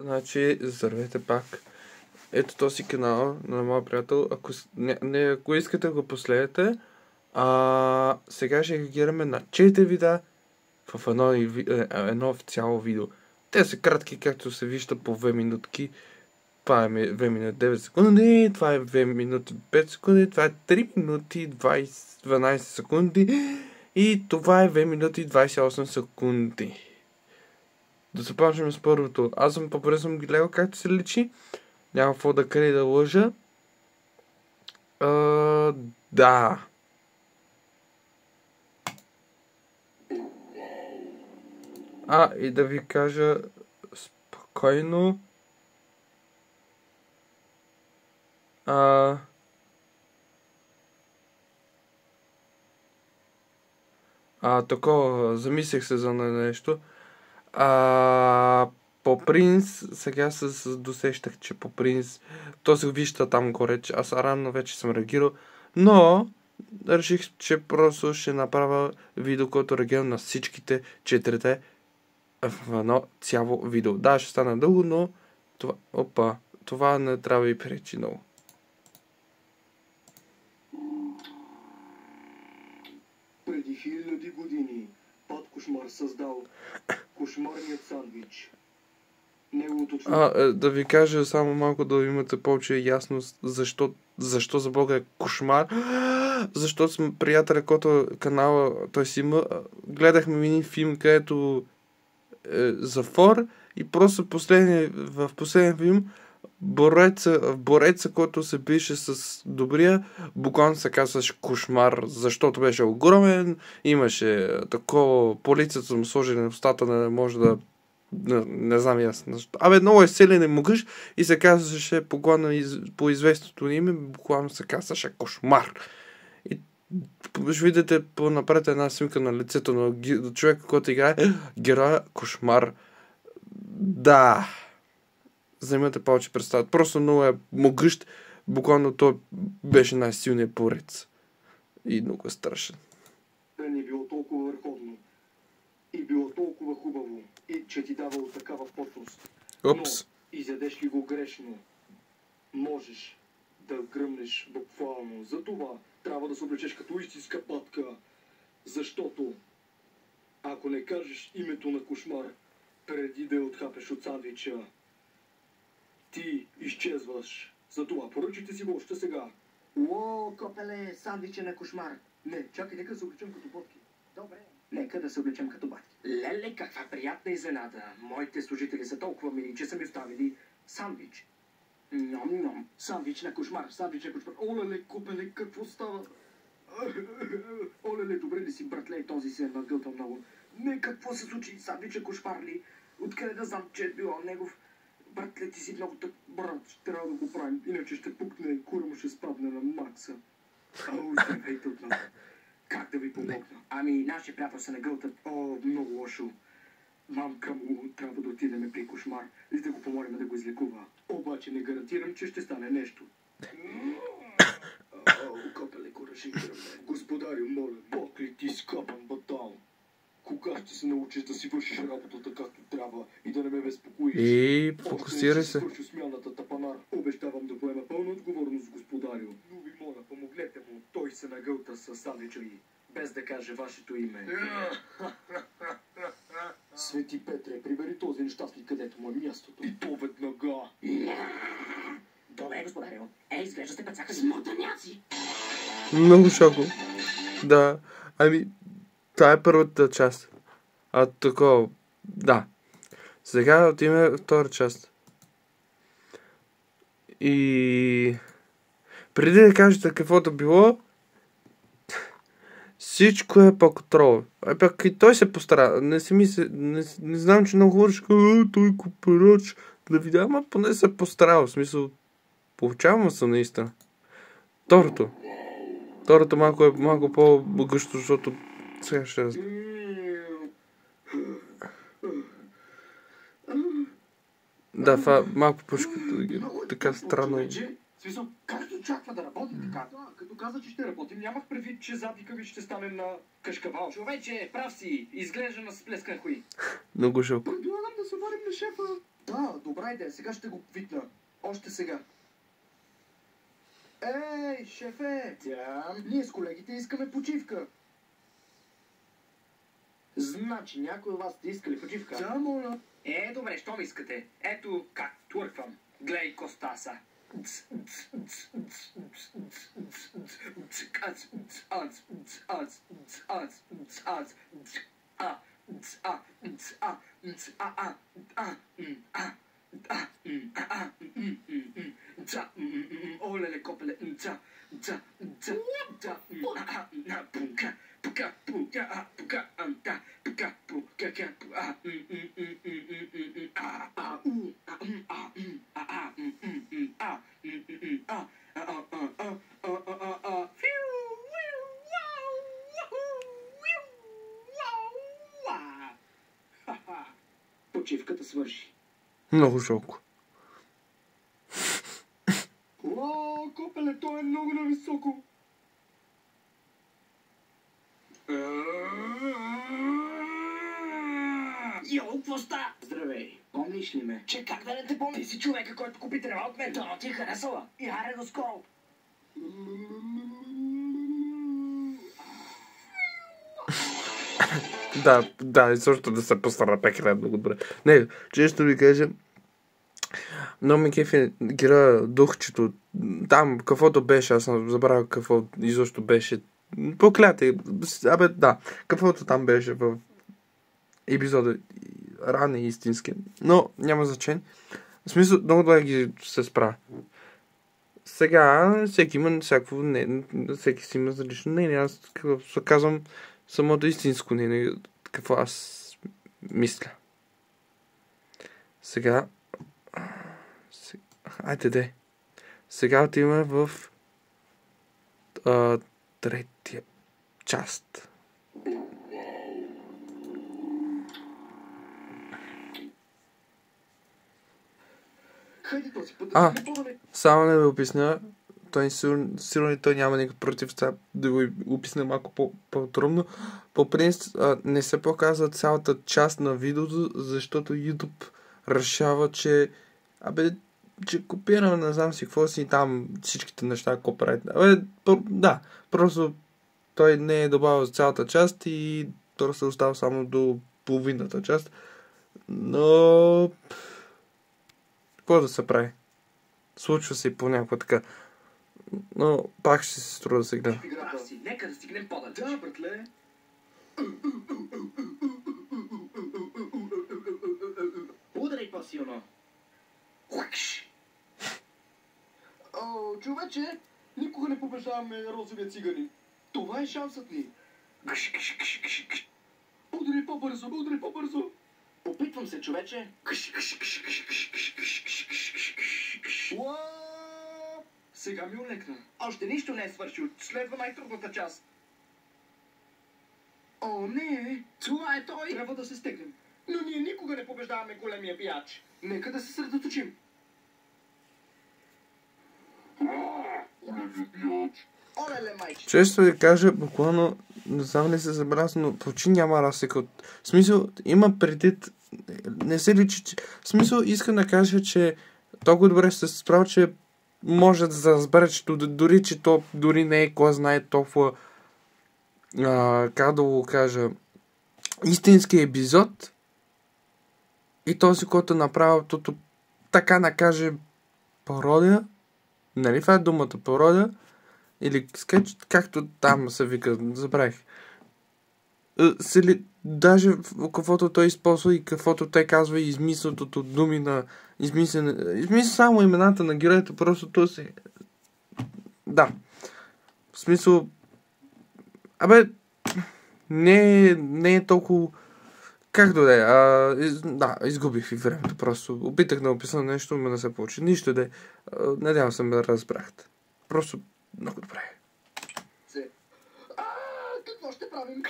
Значи, здравейте пак. Ето този канал на моя приятел. Ако искате го последете, сега ще реагираме на 4 видеа в едно цяло видео. Те са кратки, както се вижда, по 2 минутки. Това е 2 минути 9 секунди, това е 2 минути 5 секунди, това е 3 минути 12 секунди и това е 2 минути 28 секунди. Да започнем с първото. Аз съм по-бързо съм ги гледал както се личи. Няма какво да крия да лъжа. Да. И да ви кажа спокойно. Такова, замислих се за нещо. По принц, сега се досещах, че по принц, то се вижда там горе, че аз рано вече съм реагирал, но реших, че просто ще направя видео, което реагирам на всичките 4 в едно цяло видео. Да, ще стане дълго, но това не трябва и пречи много. Преди 1000 години Пат Кошмар създал кошмарният сандвич. Да ви кажа само малко да имате повече ясност защо за Бога е кошмар. Защото сме приятели, който канала той си има. Гледахме един филм, където е затвор и просто в последния филм бореца, който се биеше с добрия, буквално се казваше кошмар, защото беше огромен, имаше такова, полицията му сложили на устата, не може да не знам ясно. Много е силен и могъщ и се казваше по известното име, буквално се казваше кошмар. И ще видите напред една снимка на лицето на човека, който играе героя кошмар. Да. Вземете повече представа. Просто много е могъщ. Буквално той беше най-силният борец. И много е страшен. Не било толкова върховно. И било толкова хубаво. И че ти давало такава вкусност. Но изядеш ли го грешно, можеш да гръмнеш буквално. Затова трябва да се облечеш като истинска патка. Защото ако не кажеш името на кошмар преди да я отхапеш от сандвича, ти изчезваш. Затова поръчайте си го още сега. Уоо, копеле, сандвича на кошмар. Не, чакай, нека да се облечем като ботки. Добре, нека да се облечем като батки. Леле, каква приятна изненада. Моите служители са толкова мили, че са ми оставили сандвич. Ням-ням. Сандвич на кошмар, сандвич на кошмар. Олеле, копеле, какво става? Олеле, добре ли си, братле, този се е нагълта много. Не, какво се случи, сандвича кошмар ли? Откъде да знам, че е било негов? Братле, ти си много так... Брат, ще трябва да го правим, иначе ще пукне и кура му ще спадне на Макса. Здравейте отново. Как да ви помогна? Ами, нашия приятел се нагълта. Много лошо. Мамка му трябва да отидем при кошмар и да го помолим да го излекува. Обаче не гарантирам, че ще стане нещо. Копеле, кураши гръмне. Господарю, моля, Бог ли ти скъпан батал? Кога ще се научиш да си вършиш работата както трябва и да не ме безпокоиш? Фокусирай се. Свърши смяната тапанар. Обещавам да поема пълна отговорност, господарю. Но ви моля, помогнете му. Той се нагълта със сандвича и без да каже вашето име. Свети Петре, прибери този нещастник, където му е мястото. И то веднага. Добре, господарю. Изглежда сте пацака смотаняци. Много шоко. Да. Това е първата част. Такова. Да. Сега отиваме втора част. И преди да кажете каквото било, всичко е по контрол. Пък и той се постара. Не знам, че много хора ще кажат, той купирач. Да видя, ама поне се постарал. В смисъл, получавам се наистина. Второто малко по-бъгъщо, защото сега ще да, това малко така странно. Смисъл, как очаква да работи така? Като каза, че ще работим, нямах предвид, че задника ви ще стане на кашкавал. Човече, прав си, изглежда на сплескан хуй. Много жалко. Предлагам да се варим на шефа. Да, добра Айде, сега ще го витна. Още сега. Ей, шефе! Ние с колегите искаме почивка. Значи, някой от вас сте искали почивка? Да, моля. Добре, що ми искате? Ето как твърквам. Глей Костаса. Олеле, копеле, почивката свърши. Много жалко. О, копеле, то е много нависоко. Йо, какво ста? Здравей. Помниш ли ме? Че как да не те помня? Ти си човека, който купи трева от мен. Да, ти е харесала. И аре до скоро. Да, и също да се постара пак много добре. Не, често ви кажа, много ми кефи гера духчето. Там, каквото беше, аз съм забравил какво изобщо беше. Покляте, да, каквото там беше в епизода, ранен истински. Но няма значение. В смисъл, много да ги се справя. Сега, всеки има всякакво, всеки си има различно мнение. Аз казвам самото истинско мнение, какво аз мисля. Сега, айде де. Сега отиваме в третия част. Хайде този път само да ви обясня, той сигурно той няма никакъв против това, да ви обясня малко по-трудно. По принцип не се показва цялата част на видеото, защото YouTube решава, че че копираме, не знам си какво си там всичките неща копирайт. Да, просто той не е добавил цялата част и той се остава само до половината част. Но какво да се прави? Случва се и понякога така. Но пак ще се струва да се гледа. Нека да стигнем по-далеч. Да, братле. Ударай по-силно. О, човече, никога не побеждаваме розовия циганин. Това е шансът ни. Удари по-бързо, удари по-бързо. Опитвам се, човече. Сега ми олекна. Още нищо не е свършил. Следва най-трудната част. О, не! Това е той! Трябва да се стегнем. Но ние никога не побеждаваме големия пияч. Нека да се съсредоточим. Олеле, майче! Често ви кажа, буквално, не знам ли се забравя, но почти няма разлика. В смисъл, има предвид, не се личи, че... В смисъл, искам да кажа, че толкова добре се справя, че може да се разбере, че дори не е кой знае толкова, как да го кажа, истински епизод и този, който направил така накаже пародия, нали това е думата пародия, или скетч, както там се вика, забравих. Даже каквото той използва и каквото той казва и измисленото думи на измисля само имената на героите, просто то се... Да. В смисъл... не е толкова... Как да е? Да, изгубих и времето. Просто опитах да описам нещо, но не се получи. Нищо да е. Надявам се да разбрахте. Просто много добре. Какво ще правим?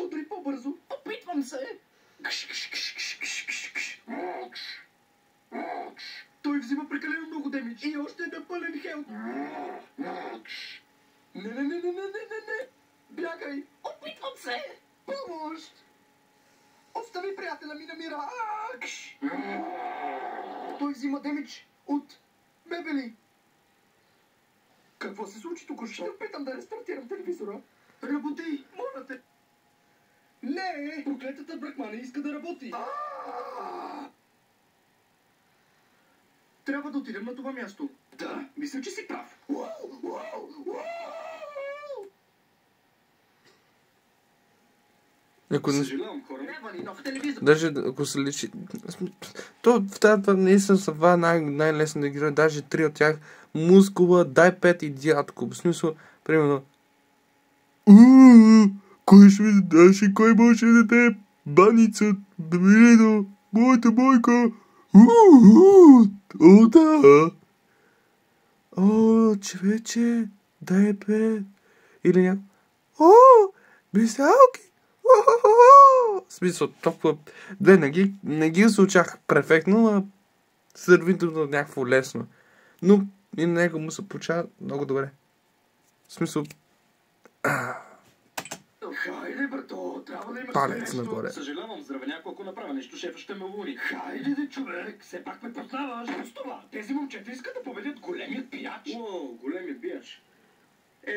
Удари по-бързо. Опитвам се! Той взима прекалено много демидж. И още да пълен хелп. Не. Бягай. Опитвам се! Помощ. Остави приятел. приятеля ми намира. Той взима демидж от мебели. Какво се случи тук? Ще опитам да рестартирам телевизора. Работи, моля те. Не, проклетата брахмана иска да работи. Трябва да отидем на това място. Да, мисля, че си прав. Съжалявам, хора. Трябва ни нов телевизор. Даже ако се личи... То в тази наистина са това най-лесно да игра. Даже 3 от тях. Мускула, дай 5 и дядко. В смисъл, примерно... Кой ще ми дадеш и кой може да даде баница? Добре, моята майка. О, да. О, човече, дай 5. Или някой... О, бисалки. В смисъл, толкова... Не ги случах перфектно, но сървително някакво лесно. Но и на него му се получава много добре. В смисъл... Хайде, брато, трябва да имаш Палец нагоре. Съжалявам, здравеняко, ако направя нещо, шефа ще ме уволни. Хайде, де, човек, все пак ме познаваш. С това, тези момчета искат да победят големият пияч. О, големият пияч.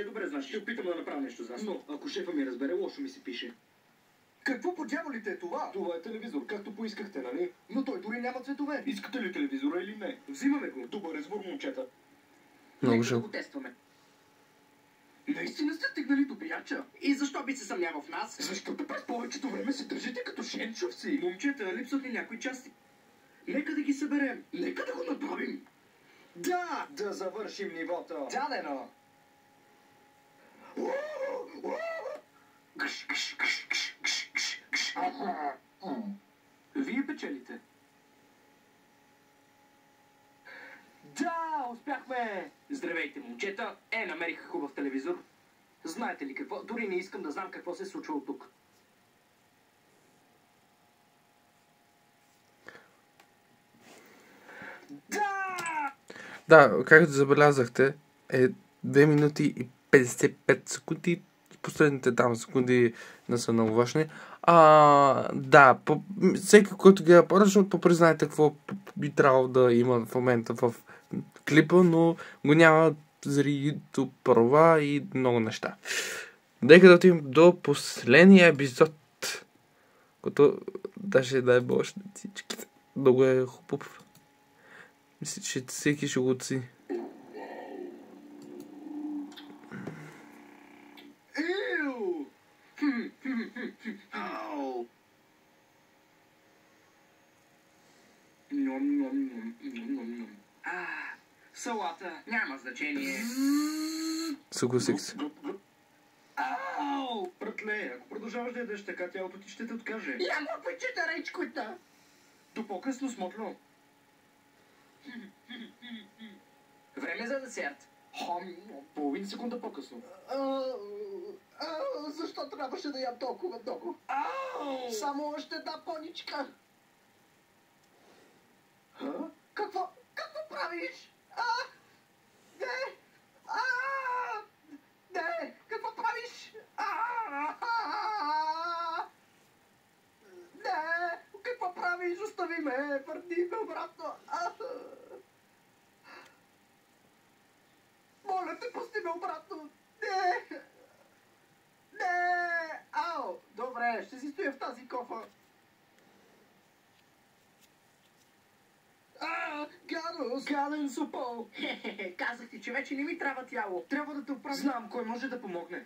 Добре, значи, ще опитам да направя нещо за нас. Но, ако шефа ми разбере, лошо ми се пише. Какво по дяволите е това? Това е телевизор, както поискахте, нали? Но той дори няма цветове. Искате ли телевизора или не? Взимаме го. Добър избор, момчета. Много Нека да жалко. го тестваме. Наистина сте стигнали до пияча. И защо би се съмнявал в нас? Защото през повечето време се държите като шенчовци. Момчета, липсват ли някои части? Нека да ги съберем. Нека да го направим. Да! Да завършим нивото. Дадено! Вие печелите. Да, успяхме! Здравейте, момчета! Намерих хубав телевизор. Знаете ли какво? Дори не искам да знам какво се е случвало тук. Да! Да, както забелязахте, е 2 минути и 55 секунди. Последните там секунди не са много важни. Да, всеки, който гледа по-ръчно, попризнайте какво би трябвало да има в момента в клипа, но го няма заради YouTube права и много неща. Нека да отидем до последния епизод, който даже да е больше на всичките. Много е хубав. Мисля, че всеки ще го оцени. Ау! Салата, няма значение. Съгласих се. Ау! Братле, ако продължаваш да ядеш така, тялото ти ще те откаже. Няма печета речкота! До по-късно, смотло. Време за десерт. Половин секунда по-късно. Защо трябваше да ям толкова много? Ау! Само още една поничка. Какво правиш? Не! Не! Какво правиш? Не! Какво правиш? Остави ме! Върни ме обратно! Моля те, пусти ме обратно! Не! Не! Ау! Добре, ще си стоя в тази кофа. Гаден супол! Казах ти, че вече не ми трябва тяло. Трябва да те оправя. Знам кой може да помогне.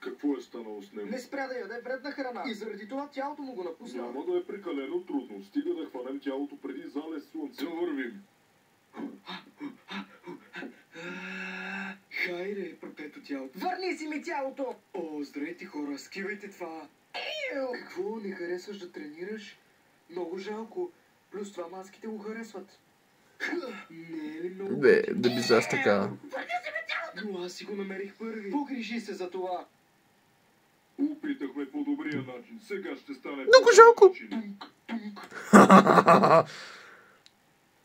Какво е станало с него? Не спря да яде вредна храна. И заради това тялото му го напусна. Няма да е прекалено трудно. Стига да хванем тялото преди залез слънце. Вървим. Хайде, проклето тялото. Върни си ми тялото! О, здравейте хора, скивайте това. Какво, не харесваш да тренираш? Много жалко. Плюс това маските го харесват. Не е ли много? Да би аз така. Върни си ми тялото! Но аз си го намерих първи. Погрижи се за това. Опитахме по добрия начин. Сега ще стане... Много жалко.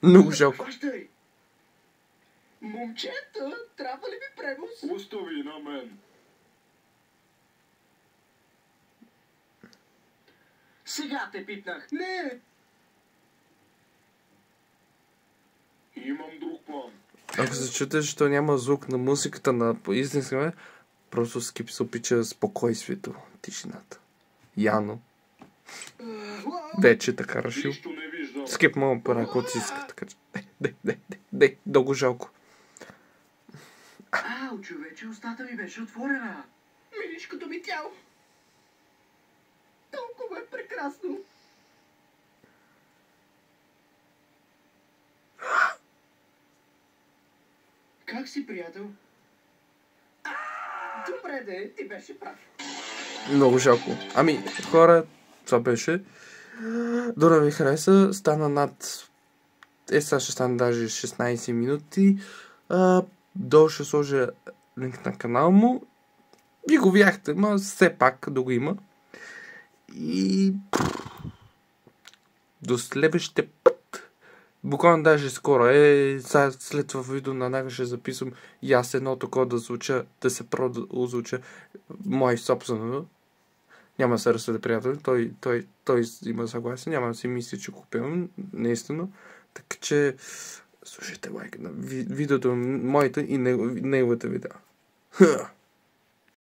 Много жалко. Хващай! Момчета, трябва ли ми превоз? Остави на мен. Сега те пипнах. Не! Имам друг план. Ако се чуете, защо няма звук на музиката на истинска време, просто Скип се опича спокойствието, тишината. Яно. Вече така решил. Нищо не виждам. Скип мога пара, ако си иска, така че. Дей, дълго жалко. Ау, човече, устата ми беше отворена. Милишкото ми тяло. Толкова е прекрасно. Как си, приятел? Добре де, ти беше прав. Много жалко. Ами, хора, това беше. Дора ви хареса. Стана над... сега ще стане даже 16 минути. Долу ще сложа линк на канал му. Ви го видяхте, но все пак да го има. И... до следващия път. Буквално даже скоро. След това видео на Нага ще записвам и аз едно такова да звуча, да се озвуча мое собствено. Няма да се разсъде, приятели. Той има съгласие. Няма да си мисли, че купувам. Наистина. Така че слушайте лайк на видеото моите и неговите видеа.